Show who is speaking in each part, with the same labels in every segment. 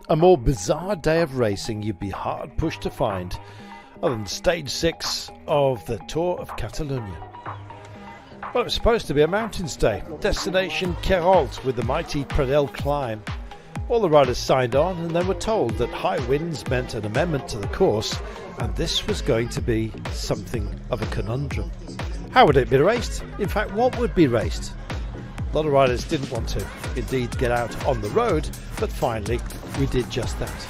Speaker 1: A more bizarre day of racing you'd be hard pushed to find other than stage 6 of the Tour of Catalunya. Well, it was supposed to be a mountains day, destination Queralt with the mighty Pradell climb. All the riders signed on and then were told that high winds meant an amendment to the course, and this was going to be something of a conundrum. How would it be raced? In fact, what would be raced? A lot of riders didn't want to indeed get out on the road, but finally we did just that.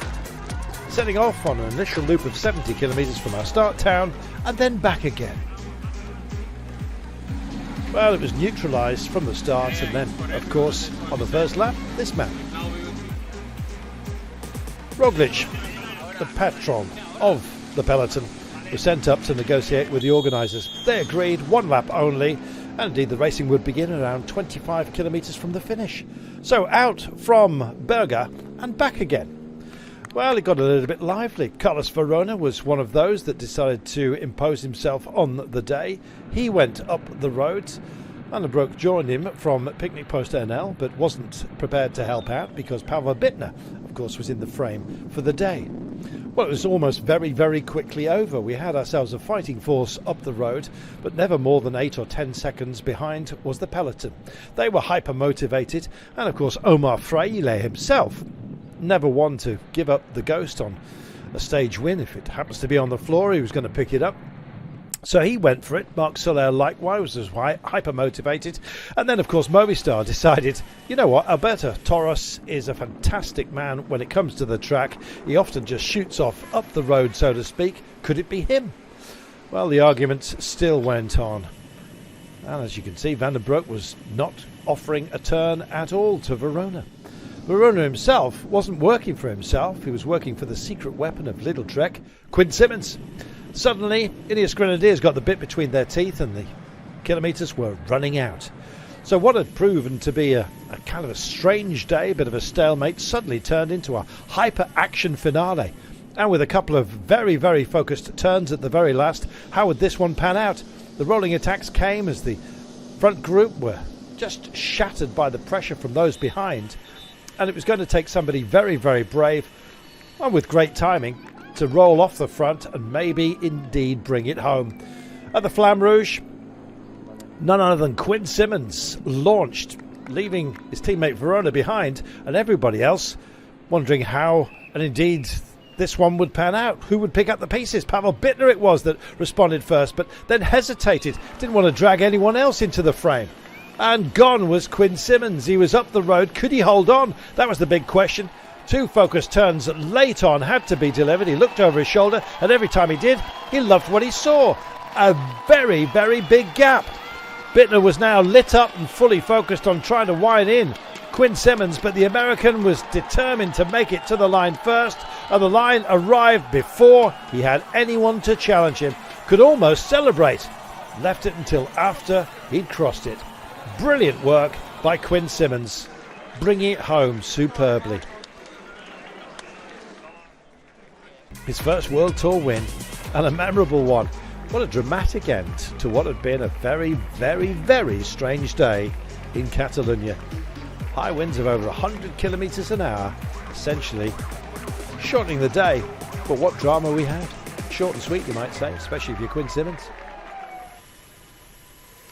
Speaker 1: Setting off on an initial loop of 70 kilometres from our start town and then back again. Well, it was neutralised from the start, and then, of course, on the first lap, this man. Roglic, the patron of the peloton, was sent up to negotiate with the organisers. They agreed, one lap only, and indeed the racing would begin around 25 kilometres from the finish. So out from Berga and back again. Well, it got a little bit lively. Carlos Verona was one of those that decided to impose himself on the day. He went up the road. Van der Broek joined him from Picnic Post NL, but wasn't prepared to help out because Pavel Bittner, of course, was in the frame for the day. Well, it was almost very, very quickly over. We had ourselves a fighting force up the road, but never more than 8 or 10 seconds behind was the peloton. They were hyper-motivated, and of course Omar Fraile himself, never one to give up the ghost on a stage win. If it happens to be on the floor, he was going to pick it up. So he went for it. Marc Soler likewise was hyper-motivated. And then, of course, Movistar decided, you know what, Alberto Torres is a fantastic man when it comes to the track. He often just shoots off up the road, so to speak. Could it be him? Well, the argument still went on. And as you can see, Van der Broek was not offering a turn at all to Verona. Verona himself wasn't working for himself. He was working for the secret weapon of Little Trek, Quinn Simmons. Suddenly, Ineos Grenadiers got the bit between their teeth and the kilometres were running out. So what had proven to be a kind of a strange day, a bit of a stalemate, suddenly turned into a hyper-action finale. And with a couple of very, very focused turns at the very last, how would this one pan out? The rolling attacks came as the front group were just shattered by the pressure from those behind. And it was going to take somebody very, very brave, and with great timing, to roll off the front and maybe indeed bring it home. At the Flamme Rouge, none other than Quinn Simmons launched, leaving his teammate Verona behind, and everybody else wondering how, and indeed, this one would pan out. Who would pick up the pieces? Pavel Bittner it was that responded first, but then hesitated, didn't want to drag anyone else into the frame. And gone was Quinn Simmons. He was up the road. Could he hold on? That was the big question. 2 focused turns late on had to be delivered. He looked over his shoulder, and every time he did, he loved what he saw. A very, very big gap. Bittner was now lit up and fully focused on trying to wind in Quinn Simmons, but the American was determined to make it to the line first, and the line arrived before he had anyone to challenge him. Could almost celebrate. Left it until after he'd crossed it. Brilliant work by Quinn Simmons, bringing it home superbly. His first World Tour win, and a memorable one. What a dramatic end to what had been a very, very, very strange day in Catalunya. High winds of over 100 kilometres an hour, essentially shortening the day. But what drama we had. Short and sweet, you might say, especially if you're Quinn Simmons.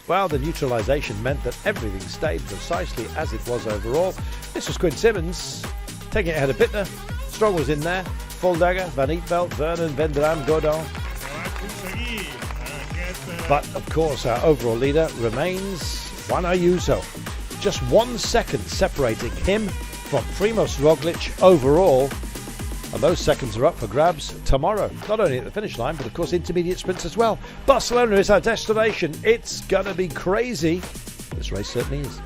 Speaker 1: Well, the neutralisation meant that everything stayed precisely as it was overall. This was Quinn Simmons taking it ahead of Bittner. Strong was in there. Voldagger, Van Eetveld, Vernon, Vendram, Godin. But, of course, our overall leader remains Juan Ayuso. Just 1 second separating him from Primož Roglic overall. And those seconds are up for grabs tomorrow. Not only at the finish line, but, of course, intermediate sprints as well. Barcelona is our destination. It's going to be crazy. This race certainly is.